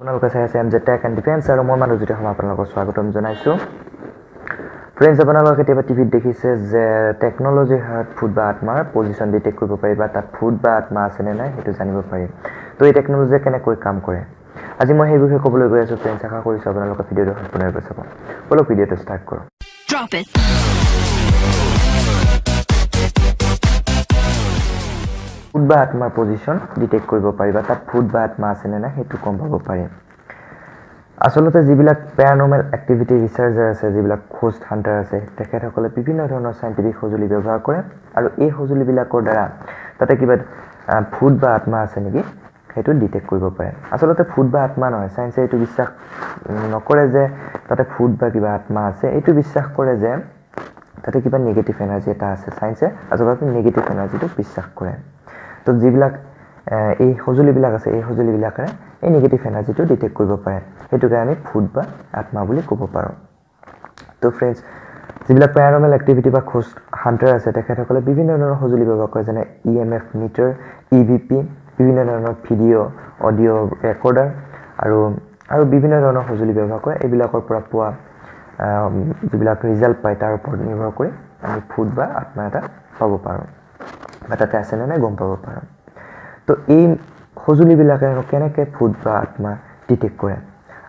আপোনালোকে চাই আছে MZ Tech and Defense আৰু মই মানুহজ্যোতি শৰ্মা আপোনালোকক স্বাগতম জনাইছোঁ। ফ্ৰেণ্ডছ, আপোনালোকে কেতিয়াবা টিভিত দেখিছে যে টেকন'লজিৰ সহায়ত ভূত বা আত্মাৰ পজিশ্যন ডিটেক্ট কৰিব পাৰি বা তাত ভূত বা আত্মা আছে নে নাই সেইটো জানিব পাৰি। তো এই টেকন'লজিয়ে কেনেকৈ কাম কৰে আজি মই সেই বিষয়ে ক'বলৈ গৈ আছোঁ। ফ্ৰেণ্ডছ, আশা কৰিছোঁ আপোনালোকে ভিডিঅ'টো সম্পূৰ্ণৰূপে চাব। ব'লক ভিডিঅ'টো ষ্টাৰ্ট কৰোঁ। Drop it. ভূত বা আত্মাৰ পজিশ্যন ডিটেক্ট কৰিব পাৰি বা তাত ভূত বা আত্মা আছে নে নাই সেইটো গম পাব পাৰি। আচলতে যিবিলাক পেৰানৰ্মেল এক্টিভিটি ৰিচাৰ্চাৰ আছে, যিবিলাক ঘোষ্ট হাণ্টাৰ আছে, তেখেতসকলে বিভিন্ন ধৰণৰ চাইণ্টিফিক সঁজুলি ব্যৱহাৰ কৰে আৰু এই সঁজুলিবিলাকৰ দ্বাৰা তাতে কিবা ভূত বা আত্মা আছে নেকি সেইটো ডিটেক্ট কৰিব পাৰে। আচলতে ভূত বা আত্মা নহয়, চায়েন্সে এইটো বিশ্বাস নকৰে যে তাতে ভূত বা কিবা আত্মা আছে। এইটো বিশ্বাস কৰে যে তাতে কিবা নিগেটিভ এনাৰ্জি এটা আছে। চায়েন্সে আচলতে নিগেটিভ এনাৰ্জিটো বিশ্বাস কৰে। তো যিবিলাক এই সঁজুলিবিলাক আছে, এই সঁজুলিবিলাকে এই নিগেটিভ এনাৰ্জিটো ডিটেক্ট কৰিব পাৰে। সেইটোকে আমি ভূত বা আত্মা বুলি ক'ব পাৰোঁ। তো ফ্ৰেণ্ডছ, যিবিলাক পেৰানৰ্মেল এক্টিভিটি বা ঘোষ্ট হাণ্টাৰ আছে, তেখেতসকলে বিভিন্ন ধৰণৰ সঁজুলি ব্যৱহাৰ কৰে, যেনে EMF মিটাৰ, EVP, বিভিন্ন ধৰণৰ ভিডিঅ' অডিঅ' ৰেকৰ্ডাৰ আৰু বিভিন্ন ধৰণৰ সঁজুলি ব্যৱহাৰ কৰে। এইবিলাকৰ পৰা পোৱা যিবিলাক ৰিজাল্ট পায় তাৰ ওপৰত নিৰ্ভৰ কৰি আমি ভূত বা আত্মা এটা পাব পাৰোঁ বা তাতে আছে নে নাই গম পাব পাৰোঁ। তো এই সঁজুলিবিলাকে কেনেকৈ ভূত বা আত্মা ডিটেক্ট কৰে?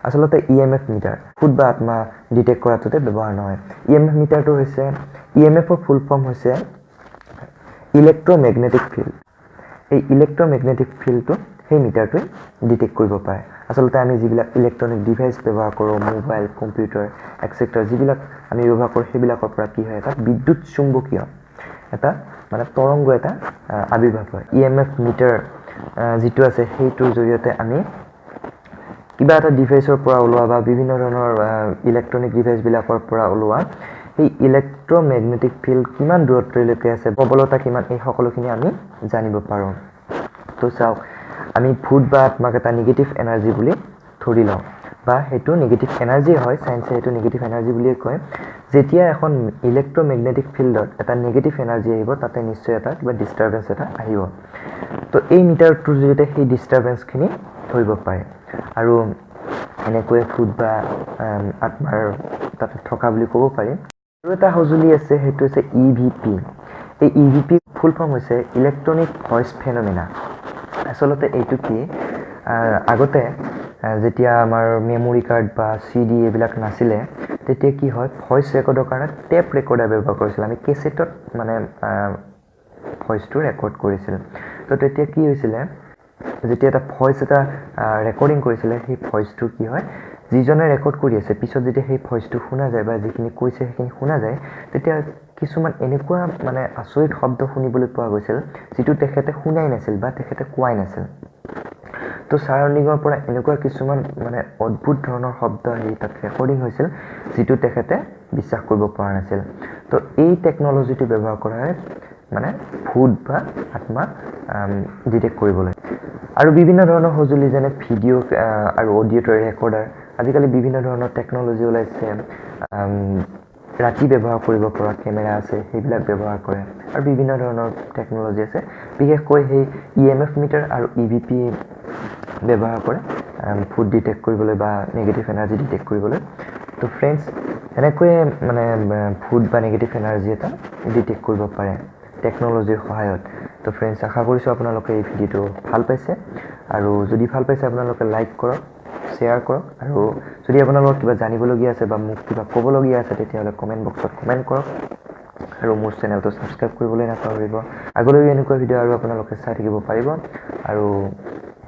আচলতে EMF মিটাৰ ভূত বা আত্মা ডিটেক্ট কৰাটোতে ব্যৱহাৰ নহয়। EMF মিটাৰটো হৈছে EMFৰ ফুল ফৰ্ম হৈছে ইলেক্ট্ৰমেগনেটিক ফিল্ড। এই ইলেক্ট্ৰমেগনেটিক ফিল্ডটো সেই মিটাৰটোৱে ডিটেক্ট কৰিব পাৰে। আচলতে আমি যিবিলাক ইলেক্ট্ৰনিক ডিভাইচ ব্যৱহাৰ কৰোঁ, মোবাইল, কম্পিউটাৰ এক্সেট্ৰা যিবিলাক আমি ব্যৱহাৰ কৰোঁ, সেইবিলাকৰ পৰা কি হয়, এটা বিদ্যুৎ চুম্বকীয় এটা মানে তৰংগ এটা আৱিৰ্ভাৱ হয়। EMF মিটাৰ যিটো আছে সেইটোৰ জৰিয়তে আমি কিবা এটা ডিভাইচৰ পৰা ওলোৱা বা বিভিন্ন ধৰণৰ ইলেক্ট্ৰনিক ডিভাইচবিলাকৰ পৰা ওলোৱা সেই ইলেক্ট্ৰমেগনেটিক ফিল্ড কিমান দূৰত্বলৈকে আছে, প্ৰবলতা কিমান, এই সকলোখিনি আমি জানিব পাৰোঁ। তো চাওক, আমি ভূত বা আত্মাক এটা নিগেটিভ এনাৰ্জি বুলি ধৰি লওঁ বা সেইটো নিগেটিভ এনাৰ্জি হয়। চায়েন্সে সেইটো নিগেটিভ এনাৰ্জি বুলিয়ে কয়। যেতিয়া এখন ইলেক্ট্ৰমেগনেটিক ফিল্ডত এটা নিগেটিভ এনাৰ্জি আহিব, তাতে নিশ্চয় এটা কিবা ডিষ্টাৰবেঞ্চ এটা আহিব। তো এই মিটাৰটোৰ জৰিয়তে সেই ডিষ্টাৰবেঞ্চখিনি ধৰিব পাৰে আৰু এনেকৈয়ে ভূত বা আত্মাৰ তাতে থকা বুলি ক'ব পাৰি। আৰু এটা সঁজুলি আছে, সেইটো হৈছে EVP। এই EVP ফুল ফৰ্ম হৈছে ইলেক্ট্ৰনিক ভইচ ফেনমেনা। আচলতে এইটো কি, আগতে যেতিয়া আমাৰ মেমৰি কাৰ্ড বা CD এইবিলাক নাছিলে, তেতিয়া কি হয়, ভইচ ৰেকৰ্ডৰ কাৰণে টেপ ৰেকৰ্ডাৰ ব্যৱহাৰ কৰিছিল। আমি কেছেটত মানে ভইচটো ৰেকৰ্ড কৰিছিল। তো তেতিয়া কি হৈছিলে, যেতিয়া এটা ভইচ এটা ৰেকৰ্ডিং কৰিছিলে, সেই ভইচটো কি হয়, যিজনে ৰেকৰ্ড কৰি আছে পিছত যেতিয়া সেই ভইচটো শুনা যায় বা যিখিনি কৈছে সেইখিনি শুনা যায়, তেতিয়া কিছুমান এনেকুৱা মানে আচৰিত শব্দ শুনিবলৈ পোৱা গৈছিল যিটো তেখেতে শুনাই নাছিল বা তেখেতে কোৱাই নাছিল। তো ছাৰাউণ্ডিঙৰ পৰা এনেকুৱা কিছুমান মানে অদ্ভুত ধৰণৰ শব্দ আহি তাত ৰেকৰ্ডিং হৈছিল যিটো তেখেতে বিশ্বাস কৰিব পৰা নাছিল। তো এই টেকন'লজিটো ব্যৱহাৰ কৰা হয় মানে ভূত বা আত্মা ডিটেক্ট কৰিবলৈ। আৰু বিভিন্ন ধৰণৰ সঁজুলি যেনে ভিডিঅ' আৰু অডিঅ' ৰেকৰ্ডাৰ, আজিকালি বিভিন্ন ধৰণৰ টেকন'লজি ওলাইছে। ৰাতি ব্যৱহাৰ কৰিব পৰা কেমেৰা আছে, সেইবিলাক ব্যৱহাৰ কৰে আৰু বিভিন্ন ধৰণৰ টেকন'লজি আছে। বিশেষকৈ সেই EMF মিটাৰ আৰু EVP ব্যৱহাৰ কৰে ভূত ডিটেক্ট কৰিবলৈ বা নিগেটিভ এনাৰ্জি ডিটেক্ট কৰিবলৈ। তো ফ্ৰেণ্ডছ, এনেকৈয়ে মানে ভূত বা নিগেটিভ এনাৰ্জি এটা ডিটেক্ট কৰিব পাৰে টেকন'লজিৰ সহায়ত। তো ফ্ৰেণ্ডছ, আশা কৰিছোঁ আপোনালোকে এই ভিডিঅ'টো ভাল পাইছে আৰু যদি ভাল পাইছে আপোনালোকে লাইক কৰক, শ্বেয়াৰ কৰক আৰু যদি আপোনালোকৰ কিবা জানিবলগীয়া আছে বা মোক কিবা ক'বলগীয়া আছে তেতিয়াহ'লে কমেণ্ট বক্সত কমেণ্ট কৰক আৰু মোৰ চেনেলটো ছাবস্ক্ৰাইব কৰিবলৈ নাপাহৰিব। আগলৈও এনেকুৱা ভিডিঅ' আৰু আপোনালোকে চাই থাকিব পাৰিব আৰু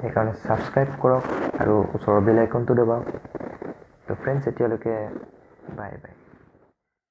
সেইকাৰণে ছাবস্ক্ৰাইব কৰক আৰু ওচৰৰ বেল আইকনটো দবাওক। তো ফ্ৰেণ্ডছ, এতিয়ালৈকে বাই বাই।